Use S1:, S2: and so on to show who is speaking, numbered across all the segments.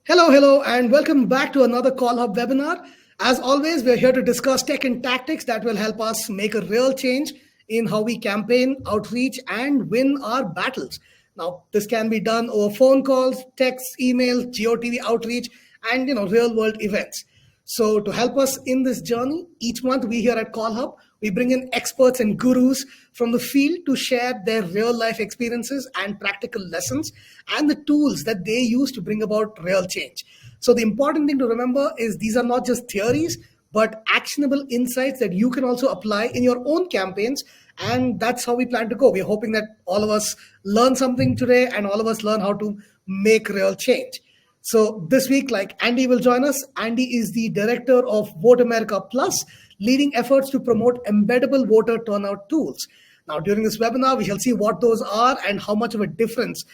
S1: Hello, and welcome back to another Call Hub webinar. As always, we're here to discuss tech and tactics that will help us make a real change in how we campaign, outreach, and win our battles. Now, this can be done over phone calls, texts, emails, GOTV outreach, and real world events. So, to help us in this journey, each month we here at Call Hub we bring in experts and gurus from the field to share their real life experiences and practical lessons and the tools that they use to bring about real change. So, the important thing to remember is these are not just theories, but actionable insights that you can also apply in your own campaigns. And that's how we plan to go. We're hoping that all of us learn something today and all of us learn how to make real change. So this week, like Andy will join us. Andy is the director of Vote America Plus, leading efforts to promote embeddable voter turnout tools. Now, during this webinar, we shall see what those are and how much of a difference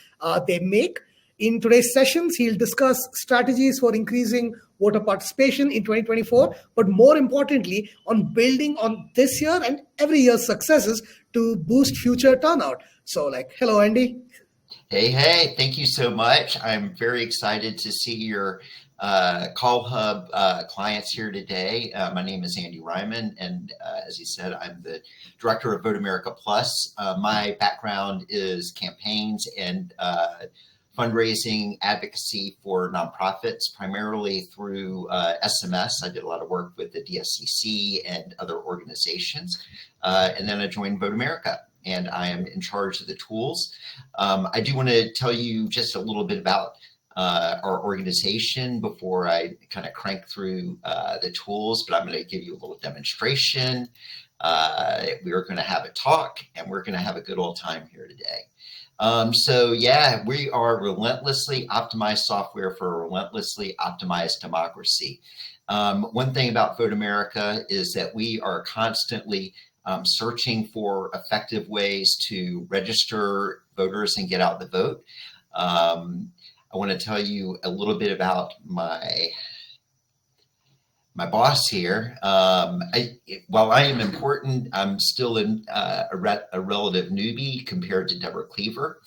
S1: they make. In today's sessions, he'll discuss strategies for increasing voter participation in 2024, but more importantly, on building on this year and every year's successes to boost future turnout. So, hello, Andy.
S2: Hey, thank you so much. I'm very excited to see your Call Hub clients here today. My name is Andy Ryman, and as he said, I'm the director of Vote America Plus. My background is campaigns and fundraising advocacy for nonprofits, primarily through SMS. I did a lot of work with the DSCC and other organizations, and then I joined Vote America, and I am in charge of the tools. I do want to tell you just a little bit about our organization before I kind of crank through the tools, but I'm going to give you a little demonstration. We are going to have a talk, and we're going to have a good old time here today. So yeah, we are relentlessly optimized software for a relentlessly optimized democracy. One thing about Vote America is that we are constantly searching for effective ways to register voters and get out the vote. I want to tell you a little bit about my boss here. While I am important, I'm still a relative newbie compared to Deborah Cleaver.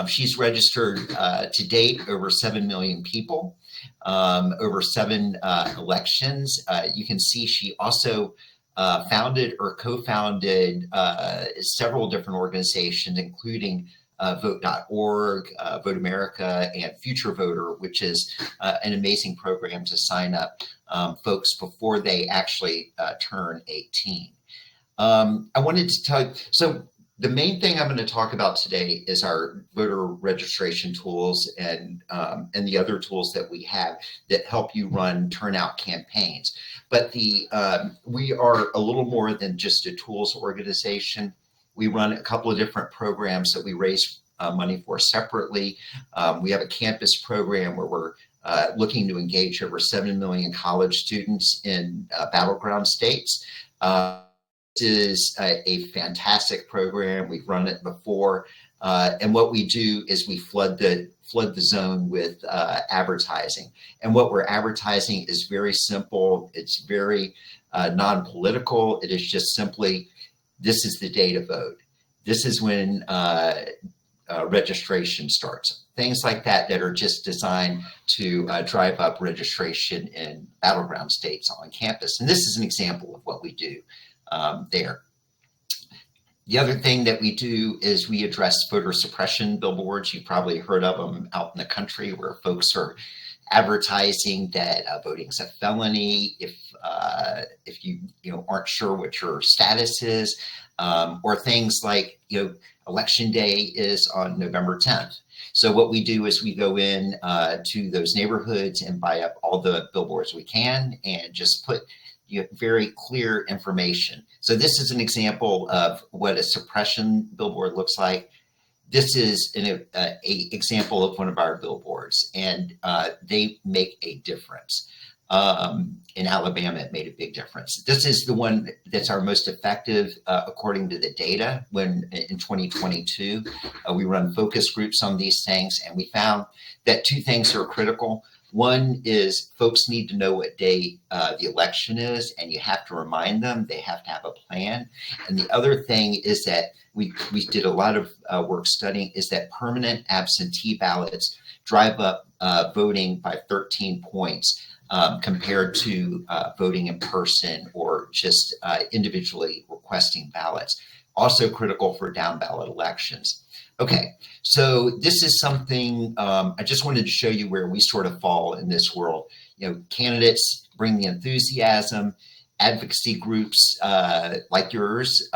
S2: She's registered to date over 7 million people, over 7 elections. You can see she also founded or co-founded several different organizations, including vote.org, Vote America, and Future Voter, which is an amazing program to sign up folks before they actually turn 18. I wanted to tell you, so the main thing I'm going to talk about today is our voter registration tools and the other tools that we have that help you run turnout campaigns. But we are a little more than just a tools organization. We run a couple of different programs that we raise money for separately. We have a campus program where we're looking to engage over 7 million college students in battleground states. This is a fantastic program. We've run it before. And what we do is we flood the zone with advertising. And what we're advertising is very simple. It's very non-political. It is just simply, this is the day to vote. This is when registration starts. Things like that are just designed to drive up registration in battleground states on campus. And this is an example of what we do there. The other thing that we do is we address voter suppression billboards. You've probably heard of them out in the country where folks are advertising that voting is a felony if you aren't sure what your status is, or things like election day is on November 10th. So what we do is we go in to those neighborhoods and buy up all the billboards we can and just put very clear information. So this is an example of what a suppression billboard looks like. This is an example of one of our billboards, and they make a difference. In Alabama, it made a big difference. This is the one that's our most effective according to the data. When in 2022, we run focus groups on these things, and we found that 2 things are critical. One is folks need to know what day the election is, and you have to remind them they have to have a plan. And the other thing is that we did a lot of work studying is that permanent absentee ballots drive up voting by 13 points compared to voting in person or just individually requesting ballots. Also critical for down ballot elections. Okay, so this is something I just wanted to show you where we sort of fall in this world. You know, candidates bring the enthusiasm, advocacy groups like yours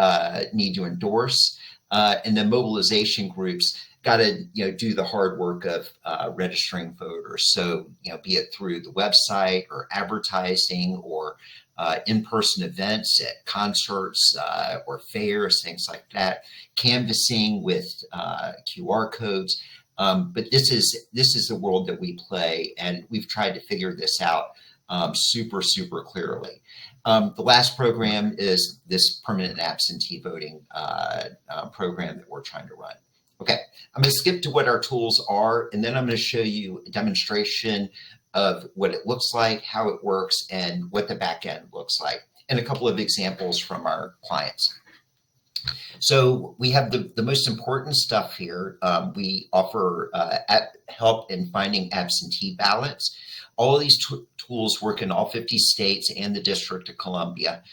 S2: need to endorse, and then mobilization groups got to do the hard work of registering voters. So be it through the website or advertising or in-person events at concerts or fairs, things like that, canvassing with QR codes. But this is the world that we play, and we've tried to figure this out super clearly. The last program is this permanent absentee voting program that we're trying to run. Okay, I'm going to skip to what our tools are, and then I'm going to show you a demonstration of what it looks like, how it works, and what the back end looks like, and a couple of examples from our clients. So we have the most important stuff here. We offer help in finding absentee ballots. All of these tools work in all 50 states and the District of Columbia.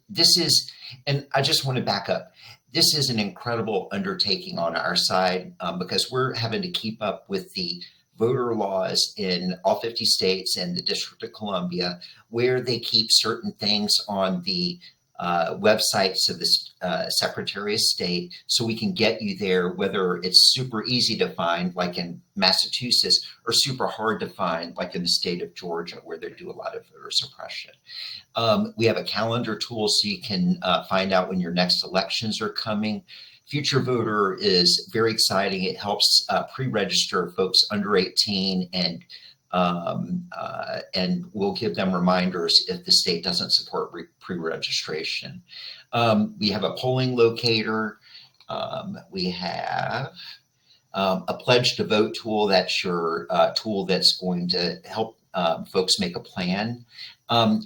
S2: This is, and I just want to back up. This is an incredible undertaking on our side because we're having to keep up with the voter laws in all 50 states and the District of Columbia, where they keep certain things on the websites of the Secretary of State, so we can get you there, whether it's super easy to find, like in Massachusetts, or super hard to find, like in the state of Georgia, where they do a lot of voter suppression. We have a calendar tool so you can find out when your next elections are coming. Future Voter is very exciting. It helps pre-register folks under 18 and we'll give them reminders if the state doesn't support pre-registration. We have a polling locator. We have a pledge to vote tool. That's your tool that's going to help folks make a plan.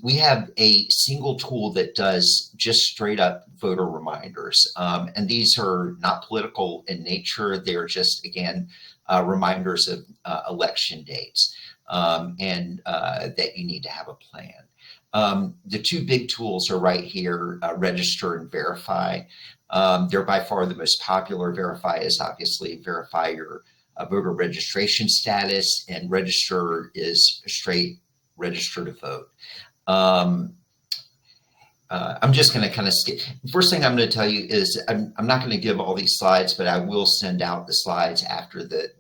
S2: We have a single tool that does just straight up voter reminders. And these are not political in nature. They're just, again, reminders of election dates. And that you need to have a plan. The two big tools are right here, Register and Verify. They're by far the most popular. Verify is obviously verify your voter registration status, and Register is straight register to vote. I'm just going to kind of skip. First thing I'm going to tell you is I'm not going to give all these slides, but I will send out the slides after the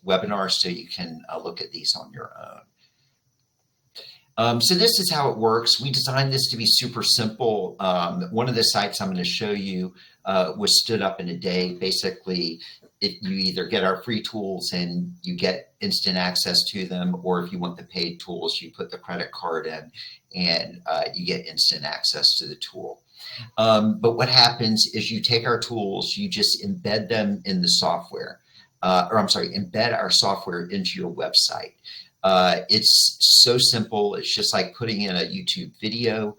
S2: webinar so you can look at these on your own. So this is how it works. We designed this to be super simple. One of the sites I'm going to show you was stood up in a day. Basically, you either get our free tools and you get instant access to them, or if you want the paid tools, you put the credit card in and you get instant access to the tool. But what happens is you take our tools, you just embed them in the software, embed our software into your website. It's so simple. It's just like putting in a YouTube video.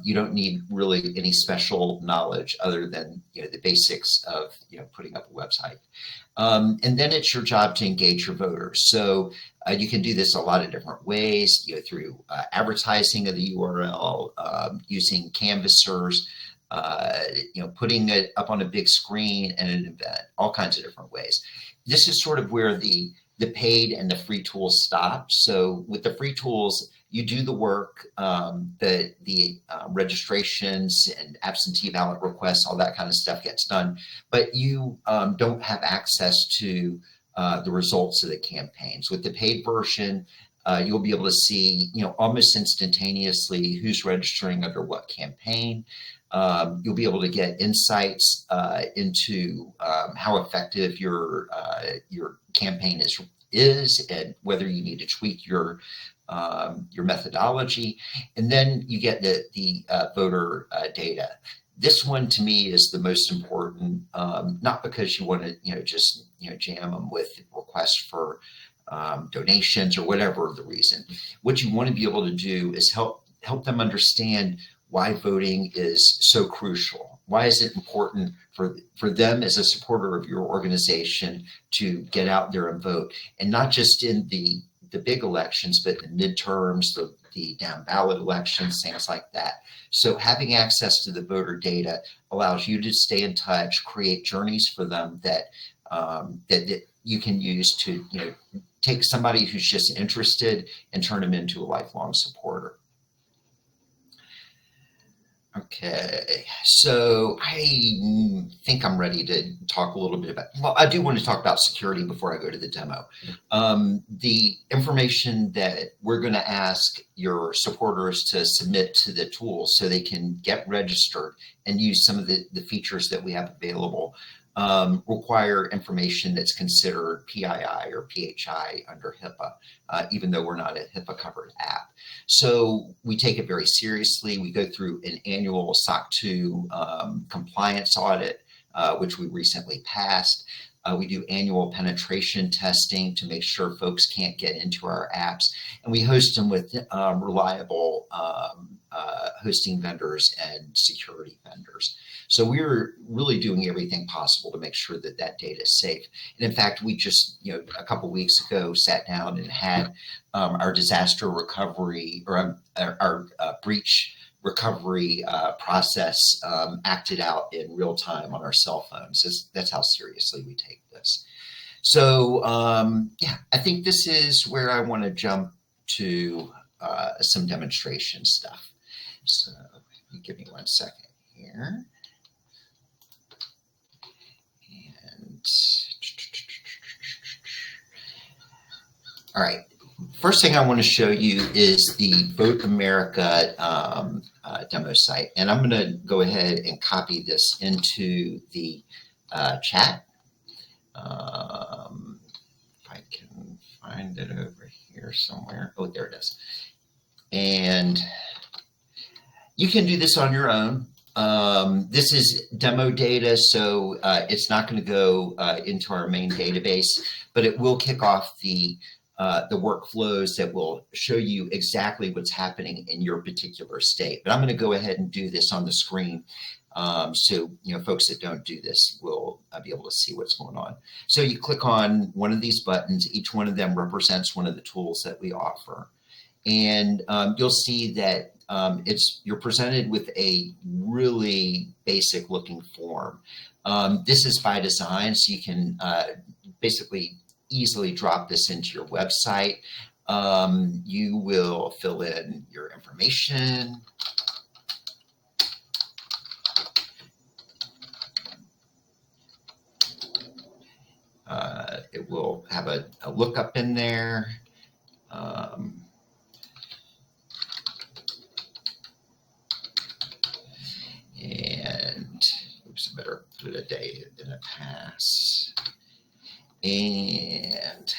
S2: You don't need really any special knowledge other than the basics of putting up a website. And then it's your job to engage your voters. So you can do this a lot of different ways, through advertising of the URL, using canvassers, putting it up on a big screen and an event, all kinds of different ways. This is sort of where the paid and the free tools stop. So with the free tools, you do the work, the registrations and absentee ballot requests, all that kind of stuff gets done, but you don't have access to the results of the campaigns. With the paid version, you'll be able to see, almost instantaneously who's registering under what campaign. You'll be able to get insights into how effective your campaign is and whether you need to tweak your methodology. And then you get the voter data. This one to me is the most important, not because you want to just jam them with requests request for donations or whatever the reason. What you want to be able to do is help them understand why voting is so crucial. Why is it important for them as a supporter of your organization to get out there and vote, and not just in the big elections, but the midterms, the down ballot elections, things like that. So having access to the voter data allows you to stay in touch, create journeys for them that that you can use to take somebody who's just interested and turn them into a lifelong supporter. Okay, so I think I'm ready to talk a little bit about, well, I do want to talk about security before I go to the demo. The information that we're going to ask your supporters to submit to the tool so they can get registered and use some of the features that we have available require information that's considered PII or PHI under HIPAA, even though we're not a HIPAA covered app. So we take it very seriously. We go through an annual SOC 2 compliance audit, which we recently passed. We do annual penetration testing to make sure folks can't get into our apps, and we host them with reliable hosting vendors and security vendors. So we're really doing everything possible to make sure that that data is safe. And in fact, we just, a couple of weeks ago sat down and had our disaster recovery or our breach recovery process acted out in real time on our cell phones. That's how seriously we take this. So yeah, I think this is where I want to jump to some demonstration stuff. So give me 1 second here. And all right, first thing I want to show you is the Vote America demo site. And I'm going to go ahead and copy this into the chat. If I can find it over here somewhere. Oh, there it is. And you can do this on your own. This is demo data, so it's not going to go into our main database, but it will kick off the workflows that will show you exactly what's happening in your particular state. But I'm going to go ahead and do this on the screen, so folks that don't do this will be able to see what's going on. So you click on one of these buttons. Each one of them represents one of the tools that we offer, and you'll see that you're presented with a really basic looking form. This is by design, so you can basically easily drop this into your website. You will fill in your information. It will have a lookup in there. And oops, I better put a day in a pass. And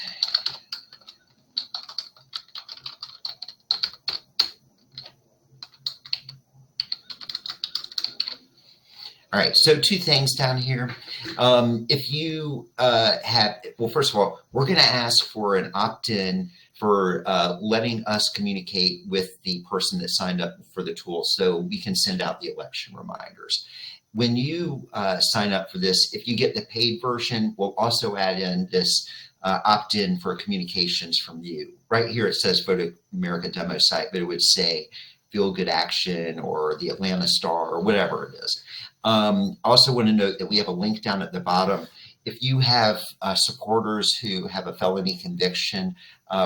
S2: all right, so two things down here. If you well, first of all, we're going to ask for an opt-in for letting us communicate with the person that signed up for the tool so we can send out the election reminders. When you sign up for this, if you get the paid version, we'll also add in this opt-in for communications from you. Right here it says Vote America demo site, but it would say Feel Good Action or the Atlanta Star or whatever it is. Also want to note that we have a link down at the bottom. If you have supporters who have a felony conviction,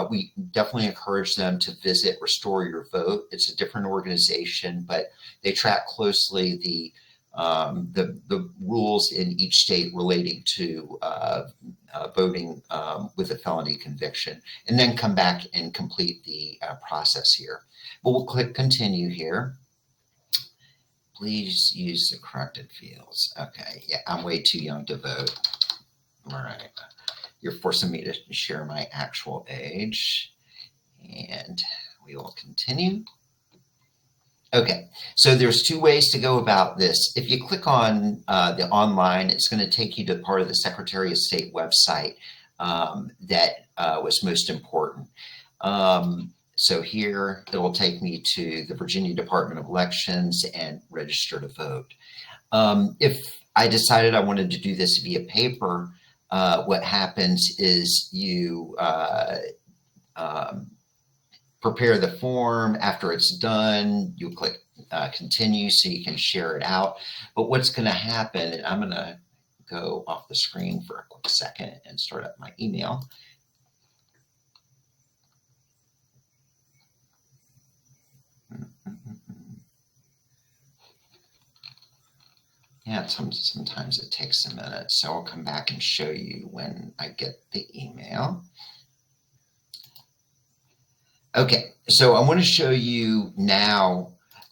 S2: we definitely encourage them to visit Restore Your Vote. It's a different organization, but they track closely the rules in each state relating to voting with a felony conviction, and then come back and complete the process here. But we'll click continue here. Please use the corrected fields. Okay, yeah, I'm way too young to vote. All right, you're forcing me to share my actual age, and we will continue. Okay, so there's two ways to go about this. If you click on the online, it's going to take you to part of the Secretary of State website that was most important. So here it'll take me to the Virginia Department of Elections and register to vote. If I decided I wanted to do this via paper, what happens is you prepare the form. After it's done, you click continue so you can share it out. But what's going to happen, and I'm going to go off the screen for a quick second and start up my email. Yeah, sometimes it takes a minute, so I'll come back and show you when I get the email. Okay, so I want to show you now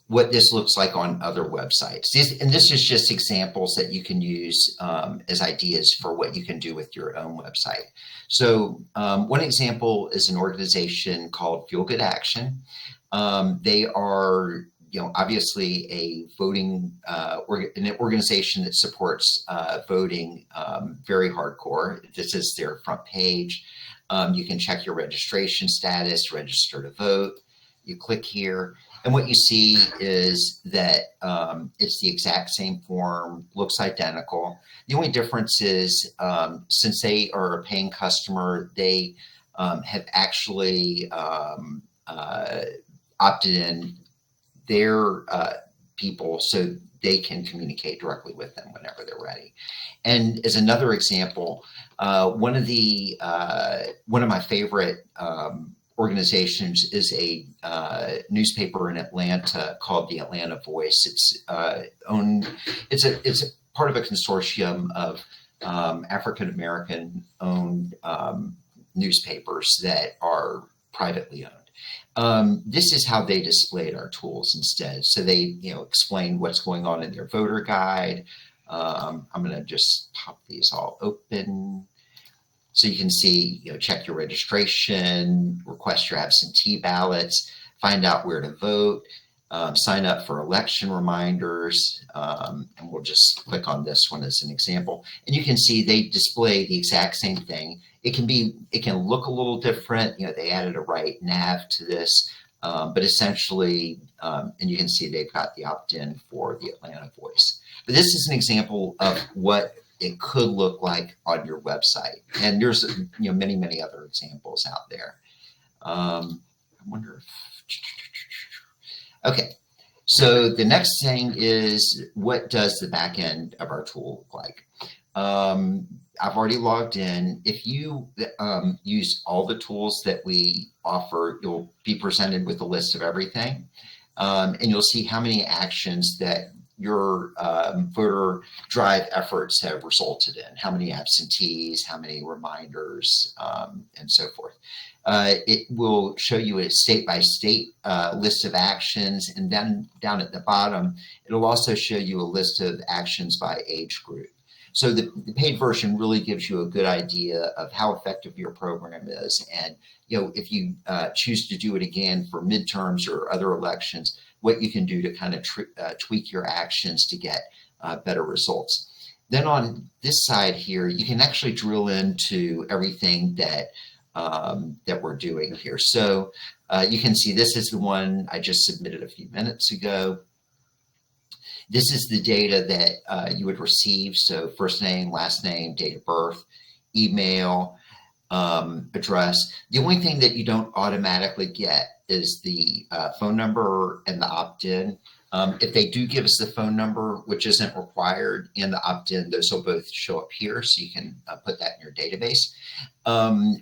S2: what this looks like on other websites. And this is just examples that you can use as ideas for what you can do with your own website. So one example is an organization called Feel Good Action. They are obviously a voting an organization that supports voting very hardcore. This is their front page. You can check your registration status, register to vote. You click here, and what you see is that it's the exact same form, looks identical. The only difference is since they are a paying customer, they have actually opted in their people so they can communicate directly with them whenever they're ready. And as another example, one of my favorite organizations is a newspaper in Atlanta called the Atlanta Voice. It's part of a consortium of African American owned newspapers that are privately owned. This is how they displayed our tools instead. So they, explain what's going on in their voter guide. I'm going to just pop these all open. So you can see, check your registration, request your absentee ballots, find out where to vote, sign up for election reminders. And we'll just click on this one as an example. And you can see they display the exact same thing. It can look a little different. They added a right nav to this, but essentially, and you can see they've got the opt-in for the Atlanta Voice. But this is an example of what it could look like on your website. And there's many, many other examples out there. I wonder if, okay. So the next thing is, what does the back end of our tool look like? I've already logged in. If you use all the tools that we offer, you'll be presented with a list of everything. And you'll see how many actions that your voter drive efforts have resulted in, how many absentees, how many reminders, and so forth. It will show you a state-by-state list of actions, and then down at the bottom, it'll also show you a list of actions by age group. So the paid version really gives you a good idea of how effective your program is. And, if you choose to do it again for midterms or other elections, what you can do to kind of tweak your actions to get better results. Then on this side here, you can actually drill into everything that we're doing here. So you can see this is the one I just submitted a few minutes ago. This is the data that you would receive. So first name, last name, date of birth, email, address. The only thing that you don't automatically get is the phone number and the opt-in. If they do give us the phone number, which isn't required, and the opt-in, those will both show up here, so you can put that in your database.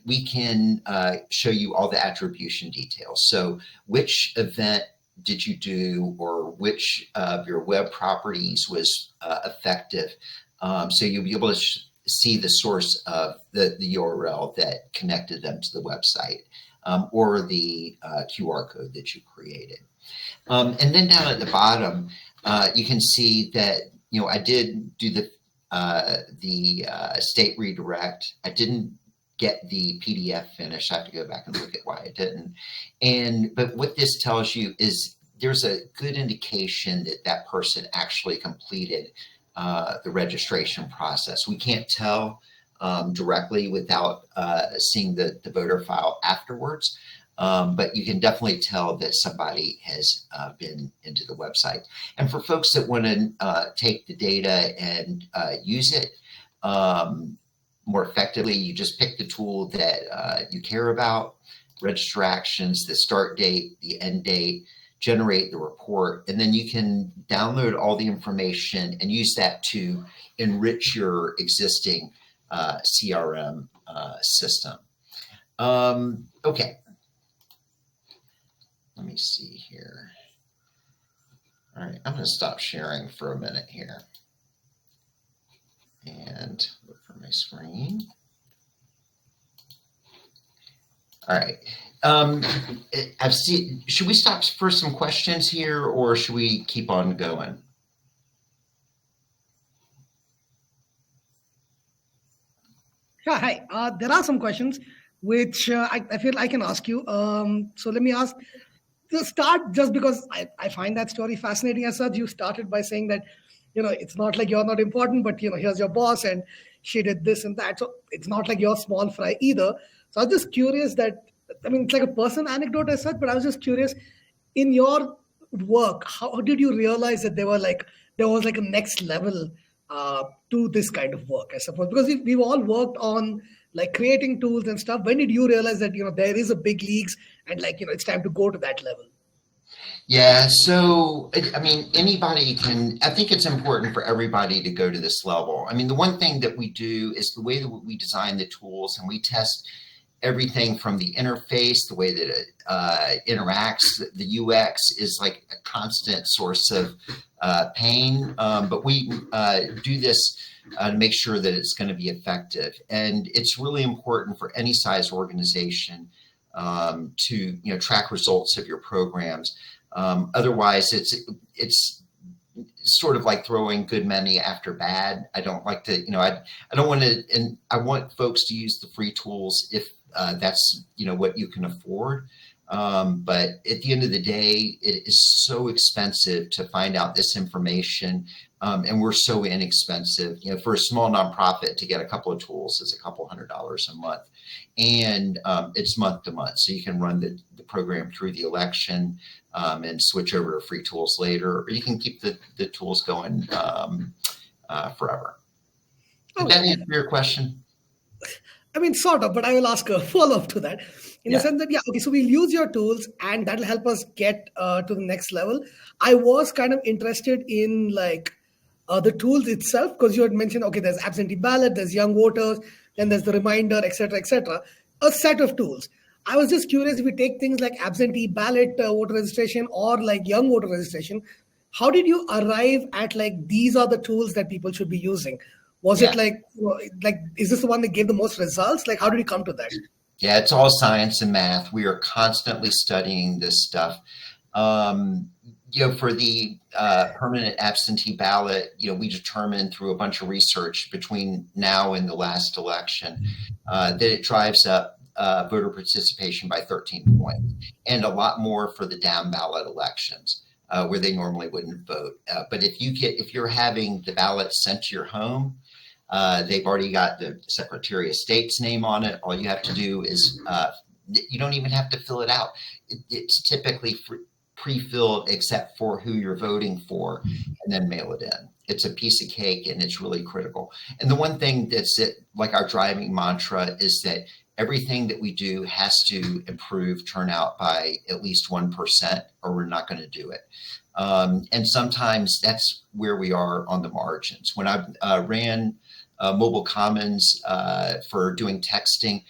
S2: We can show you all the attribution details. So which event did you do, or which of your web properties was effective? So you'll be able to see the source of the URL that connected them to the website, or the QR code that you created. And then down at the bottom, you can see that, I did do the state redirect. I didn't get the PDF finished. I have to go back and look at why I didn't. But what this tells you is there's a good indication that that person actually completed the registration process. We can't tell directly without seeing the voter file afterwards. But you can definitely tell that somebody has been into the website. And for folks that want to take the data and use it more effectively, you just pick the tool that you care about, register actions, the start date, the end date, generate the report, and then you can download all the information and use that to enrich your existing CRM system. Okay. Let me see here. All right, I'm going to stop sharing for a minute here and look for my screen. All right. I've seen. Should we stop for some questions here, or should we keep on going?
S1: Yeah, hi. There are some questions which I feel I can ask you. So let me ask. To start, just because I find that story fascinating as such, you started by saying that, it's not like you're not important, but, here's your boss and she did this and that. So it's not like you're small fry either. So I was just curious that, it's like a personal anecdote as such, but I was just curious in your work, how did you realize that there was like a next level to this kind of work, I suppose? Because we've all worked on like creating tools and stuff. When did you realize that, there is a big leagues and it's time to go to that level?
S2: Yeah, so anybody can. I think it's important for everybody to go to this level. The one thing that we do is the way that we design the tools, and we test everything from the interface, the way that it interacts. The UX is like a constant source of pain, but we do this to make sure that it's going to be effective. And it's really important for any size organization to track results of your programs. Otherwise, it's sort of like throwing good money after bad. I don't like to, I don't want to, and I want folks to use the free tools if that's, what you can afford. But at the end of the day, it is so expensive to find out this information. And we're so inexpensive, for a small nonprofit to get a couple of tools is a couple $100 a month. And it's month to month. So you can run the program through the election and switch over to free tools later, or you can keep the tools going forever. Did that answer your question?
S1: Sort of, but I will ask a follow-up to that in the sense that, okay, so we'll use your tools and that'll help us get to the next level. I was kind of interested in the tools itself, because you had mentioned, okay, there's absentee ballot, there's young voters, then there's the reminder, etc., a set of tools. I was just curious, if we take things like absentee ballot voter registration or like young voter registration, how did you arrive at these are the tools that people should be using? Was it is this the one that gave the most results? How did you come to that?
S2: Yeah, it's all science and math. We are constantly studying this stuff. For the permanent absentee ballot, we determined through a bunch of research between now and the last election that it drives up voter participation by 13 points, and a lot more for the down ballot elections where they normally wouldn't vote. But if you're having the ballot sent to your home, they've already got the Secretary of State's name on it. All you have to do is you don't even have to fill it out. It's typically pre-filled except for who you're voting for, and then mail it in. It's a piece of cake, and it's really critical. And the one thing that's like our driving mantra is that everything that we do has to improve turnout by at least 1%, or we're not going to do it. And sometimes that's where we are on the margins. When I ran Mobile Commons for doing texting,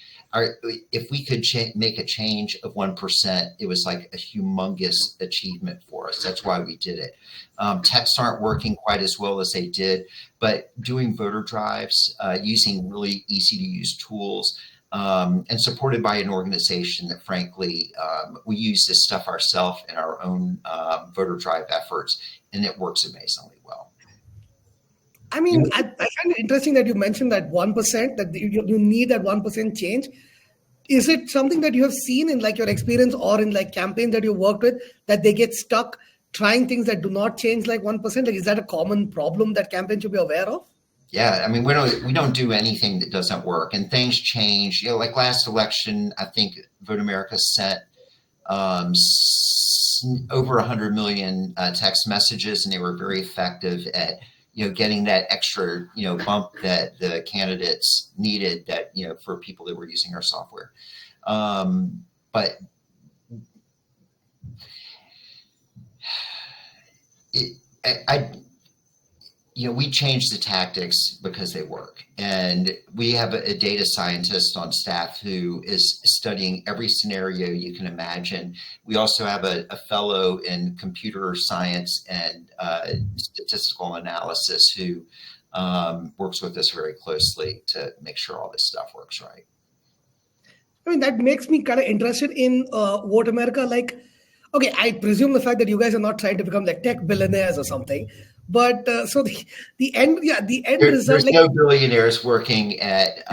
S2: if we could make a change of 1%, it was like a humongous achievement for us. That's why we did it. Texts aren't working quite as well as they did, but doing voter drives, using really easy to use tools, and supported by an organization that, frankly, we use this stuff ourselves in our own voter drive efforts, and it works amazingly well.
S1: I find it interesting that you mentioned that 1%, that you need that 1% change. Is it something that you have seen in your experience or in campaigns that you worked with, that they get stuck trying things that do not change 1%? Is that a common problem that campaigns should be aware of?
S2: Yeah, I mean, we don't do anything that doesn't work, and things change. You know, like last election, I think Vote America sent over 100 million text messages, and they were very effective at getting that extra bump that the candidates needed, that for people that were using our software. But it, I we change the tactics because they work. And we have a data scientist on staff who is studying every scenario you can imagine. We also have a fellow in computer science and statistical analysis who works with us very closely to make sure all this stuff works right.
S1: I mean, that makes me kind of interested in Vote America. Like, okay, I presume the fact that you guys are not trying to become like tech billionaires or something, but so the end result,
S2: There's
S1: like,
S2: no billionaires working at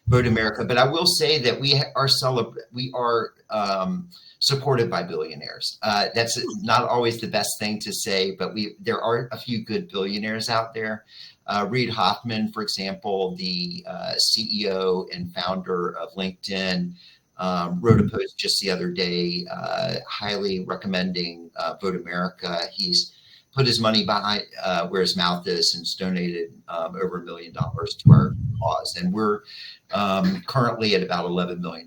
S2: Vote America, but I will say that we are supported by billionaires. That's not always the best thing to say, but there are a few good billionaires out there. Reid Hoffman, for example, the CEO and founder of LinkedIn, wrote a post just the other day, highly recommending Vote America. He's put his money behind where his mouth is, and has donated over $1 million to our cause. And we're currently at about $11 million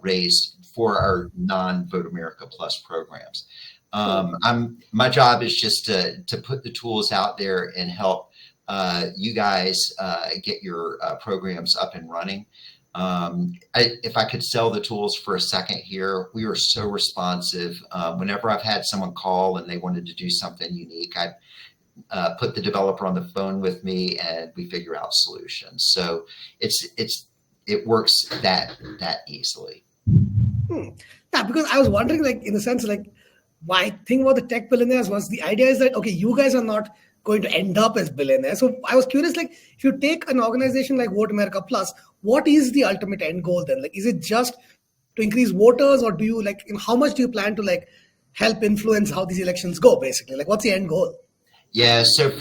S2: raised for our non-Vote America Plus programs. My job is just to put the tools out there and help you guys get your programs up and running. If I could sell the tools for a second here, we were so responsive. Whenever I've had someone call and they wanted to do something unique, I put the developer on the phone with me and we figure out solutions. So it works that easily.
S1: Yeah, because I was wondering, like, in the sense, like, my thing about the tech billionaires was the idea is that, okay, you guys are not going to end up as billionaires. So I was curious, like, if you take an organization like Vote America Plus, what is the ultimate end goal then? Like, is it just to increase voters, or do you how much do you plan to help influence how these elections go, basically? Like, what's the end goal?
S2: Yeah, so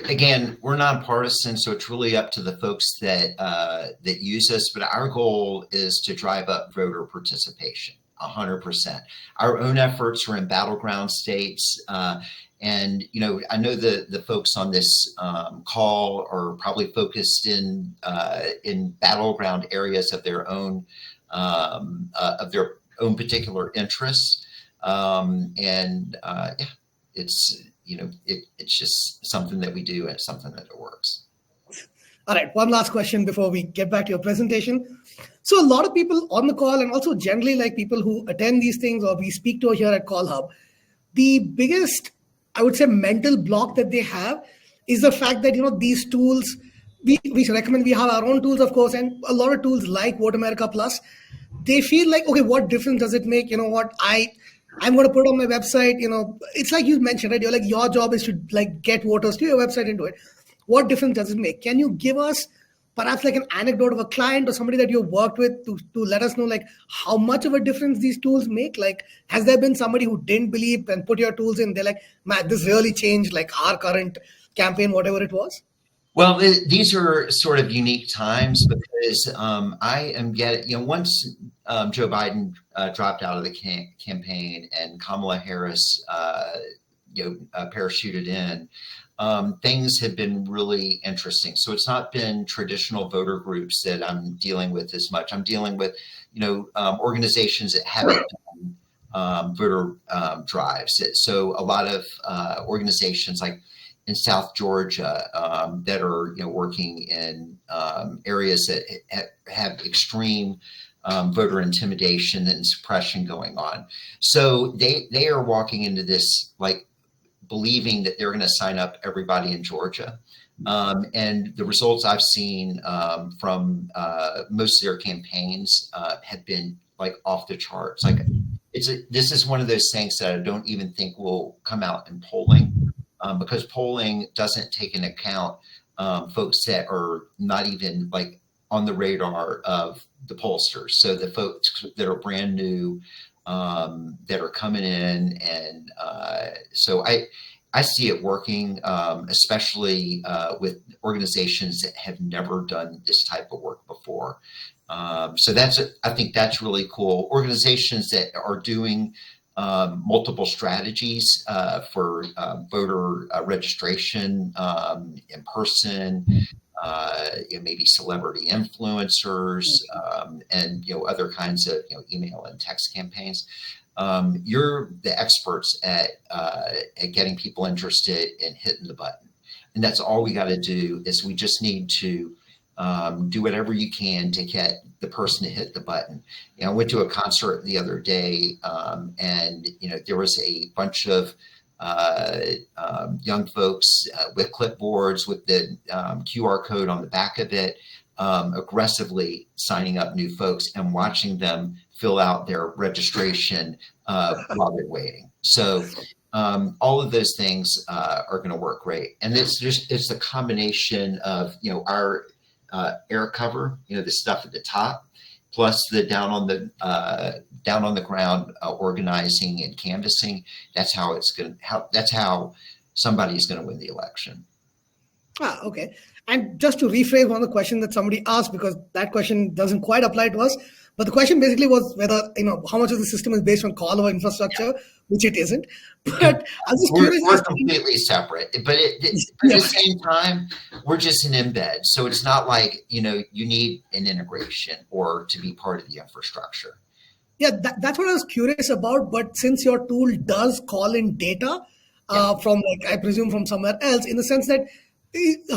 S2: again, we're nonpartisan, so it's really up to the folks that use us. But our goal is to drive up voter participation 100%. Our own efforts are in battleground states, and I know the folks on this call are probably focused in battleground areas of their own particular interests, and yeah, it's it's just something that we do, and it's something that works.
S1: All right, one last question before we get back to your presentation. So a lot of people on the call, and also generally like people who attend these things or we speak to here at Call Hub, the biggest, I would say, mental block that they have is the fact that these tools, we recommend, we have our own tools, of course, and a lot of tools like Vote America Plus, they feel like, okay, what difference does it make? You know what, I'm going to put on my website, it's like you mentioned, right? You're like, your job is to get voters to your website and do it. What difference does it make? Can you give us perhaps like an anecdote of a client or somebody that you've worked with to let us know how much of a difference these tools make? Like, has there been somebody who didn't believe and put your tools in? They're like, man, this really changed our current campaign, whatever it was.
S2: Well, these are sort of unique times because I am getting, once Joe Biden dropped out of the campaign and Kamala Harris, parachuted in, things have been really interesting. So it's not been traditional voter groups that I'm dealing with as much. I'm dealing with, organizations that haven't done voter drives. So a lot of organizations like in South Georgia that are working in areas that have extreme voter intimidation and suppression going on. So they are walking into this believing that they're going to sign up everybody in Georgia. And the results I've seen from most of their campaigns have been off the charts. This is one of those things that I don't even think will come out in polling. Because polling doesn't take into account folks that are not even on the radar of the pollsters. So the folks that are brand new, that are coming in, and so I see it working, especially with organizations that have never done this type of work before. So I think that's really cool. Organizations that are doing multiple strategies for voter registration in person, maybe celebrity influencers, and other kinds of email and text campaigns. You're the experts at getting people interested in hitting the button, and that's all we got to do. Is we just need to do whatever you can to get the person to hit the button. I went to a concert the other day, and there was a bunch of young folks with clipboards with the QR code on the back of it, aggressively signing up new folks and watching them fill out their registration while they're waiting. So all of those things are going to work great. And it's the combination of, our air cover, the stuff at the top, plus the down on the ground organizing and canvassing. That's how somebody's going to win the election.
S1: Okay. And just to rephrase one of the question that somebody asked, because that question doesn't quite apply to us, but the question basically was whether, how much of the system is based on call over infrastructure, which it isn't. But I was curious.
S2: We're completely separate, but at the same time, we're just an embed. So it's not like, you need an integration or to be part of the infrastructure.
S1: Yeah, that's what I was curious about. But since your tool does call in data from, I presume, from somewhere else, in the sense that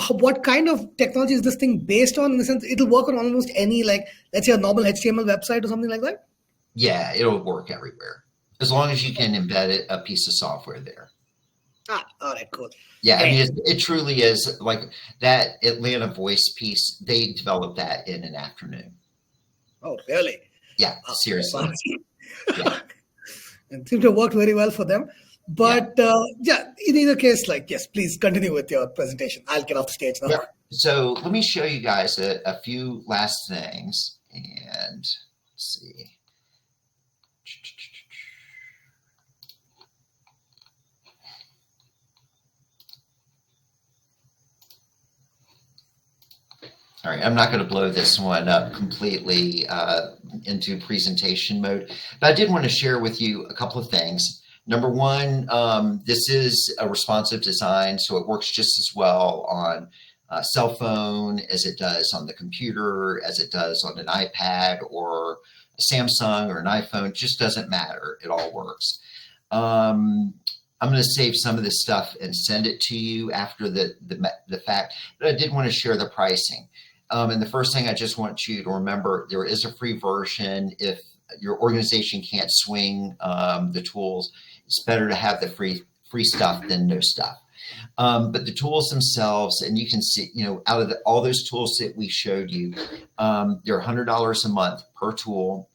S1: what kind of technology is this thing based on? In the sense, it'll work on almost any, let's say, a normal HTML website or something like that?
S2: Yeah, it'll work everywhere, as long as you can embed a piece of software there.
S1: All right, cool.
S2: Yeah, I mean, it truly is like that Atlanta Voice piece. They developed that in an afternoon.
S1: Oh, really?
S2: Yeah, seriously.
S1: Yeah. It seemed to have worked very well for them. But in either case, yes, please continue with your presentation. I'll get off the stage now.
S2: Yeah. So let me show you guys a few last things. And let's see. All right, I'm not going to blow this one up completely into presentation mode, but I did want to share with you a couple of things. Number one, this is a responsive design, so it works just as well on a cell phone as it does on the computer, as it does on an iPad or a Samsung or an iPhone. It just doesn't matter. It all works. I'm going to save some of this stuff and send it to you after the fact, but I did want to share the pricing. And the first thing I just want you to remember, there is a free version. If your organization can't swing the tools, it's better to have the free stuff than no stuff. But the tools themselves, and you can see, out of all those tools that we showed you, they're $100 a month per tool.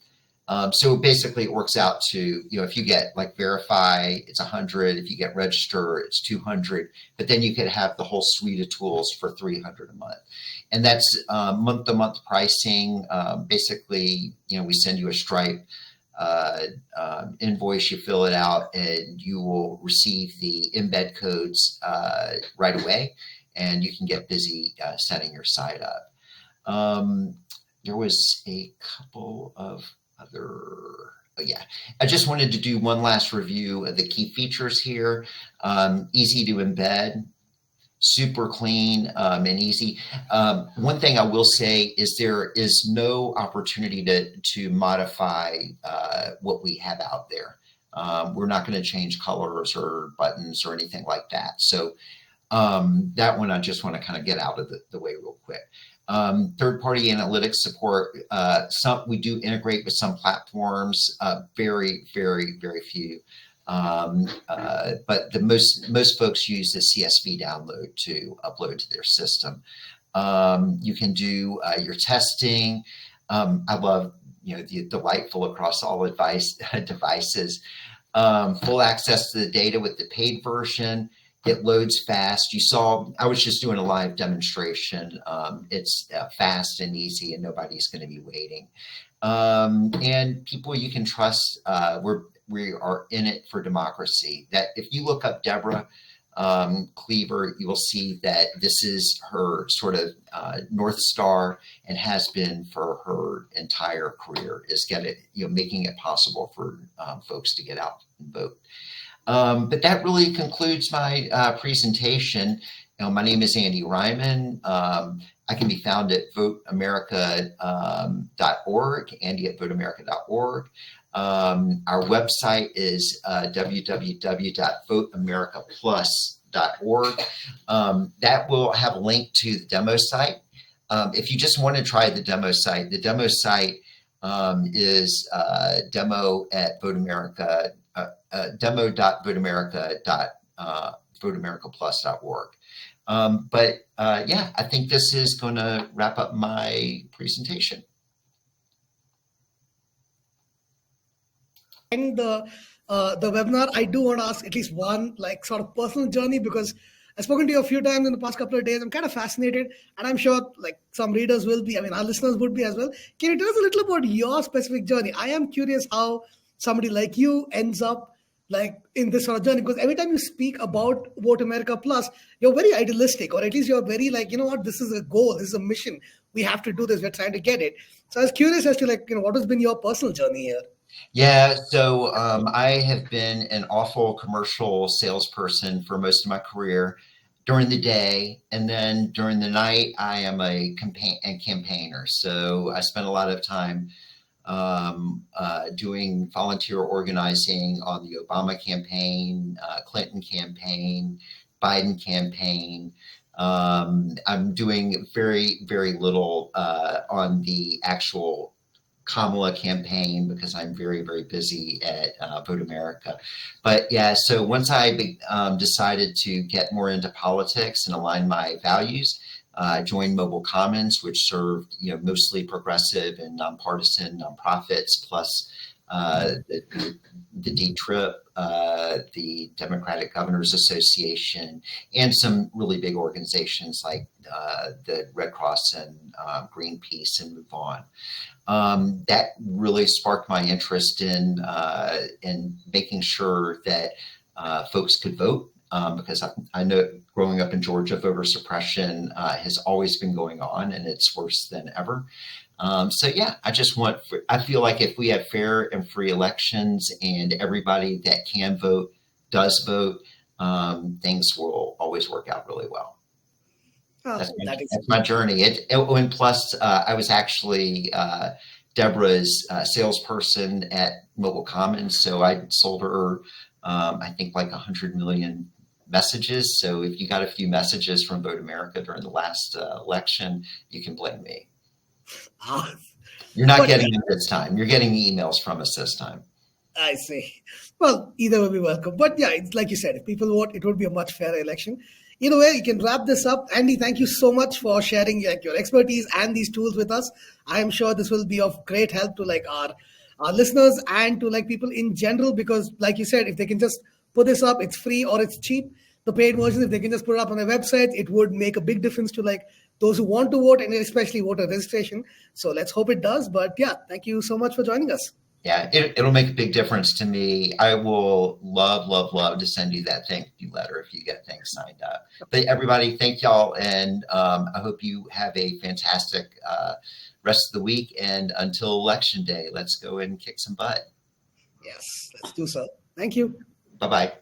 S2: So basically it works out to, if you get Verify, it's 100. If you get Register, it's 200. But then you could have the whole suite of tools for 300 a month. And that's month-to-month pricing. Basically, we send you a Stripe invoice, you fill it out, and you will receive the embed codes right away, and you can get busy setting your site up. There was a couple of I just wanted to do one last review of the key features here. Easy to embed, super clean and easy. One thing I will say is there is no opportunity to modify what we have out there. We're not going to change colors or buttons or anything like that. So that one I just want to kind of get out of the way real quick. Third-party analytics support. We do integrate with some platforms, very, very, very few. But most folks use the CSV download to upload to their system. You can do your testing. I love the delightful across all devices. Full access to the data with the paid version. It loads fast. You saw, I was just doing a live demonstration. It's fast and easy, and nobody's going to be waiting. And people you can trust. We are in it for democracy. That if you look up Deborah, Cleaver, you will see that this is her sort of North Star and has been for her entire career, is making it possible for folks to get out and vote. But that really concludes my presentation. My name is Andy Ryman. I can be found at voteamerica.org, Andy at voteamerica.org. Our website is www.voteamericaplus.org. That will have a link to the demo site. If you just want to try the demo site is demo at voteamerica, demo.voteamerica.voteamericaplus.org. Yeah, I think this is going to wrap up my presentation.
S1: And the webinar, I do want to ask at least one sort of personal journey, because I've spoken to you a few times in the past couple of days. I'm kind of fascinated, and I'm sure some readers will be, our listeners would be as well. Can you tell us a little about your specific journey? I am curious how somebody like you ends up in this sort of journey, because every time you speak about Vote America Plus, you're very idealistic, or at least you're very you know what, this is a goal, this is a mission. We have to do this. We're trying to get it. So I was curious as to what has been your personal journey here?
S2: Yeah, so I have been an awful commercial salesperson for most of my career during the day, and then during the night, I am a campaigner. So I spend a lot of time doing volunteer organizing on the Obama campaign, Clinton campaign, Biden campaign. I'm doing very, very little on the actual Kamala campaign because I'm very, very busy at Vote America. But yeah, so once I decided to get more into politics and align my values, I joined Mobile Commons, which served mostly progressive and nonpartisan nonprofits, plus the D-TRIP, the Democratic Governors Association, and some really big organizations like the Red Cross and Greenpeace and Move On. That really sparked my interest in making sure that folks could vote, because I know growing up in Georgia, voter suppression has always been going on, and it's worse than ever. So yeah, I feel like if we have fair and free elections and everybody that can vote does vote, things will always work out really well. That's my journey. And plus, I was actually Deborah's salesperson at Mobile Commons, so I sold her, I think, 100 million messages. So if you got a few messages from Vote America during the last election, you can blame me. You're not getting them this time. You're getting emails from us this time.
S1: I see. Well, either will be welcome. But yeah, it's like you said, if people vote, it would be a much fairer election. Either way, you can wrap this up. Andy, thank you so much for sharing your expertise and these tools with us. I am sure this will be of great help to our listeners and to people in general, because like you said, if they can just put this up, it's free or it's cheap. The paid version, if they can just put it up on their website, it would make a big difference to those who want to vote, and especially voter registration. So let's hope it does. But yeah, thank you so much for joining us.
S2: Yeah, it'll make a big difference to me. I will love to send you that thank you letter if you get things signed up. But everybody, thank y'all. And I hope you have a fantastic rest of the week. And until Election Day, let's go and kick some butt.
S1: Yes, let's do so. Thank you.
S2: Bye-bye.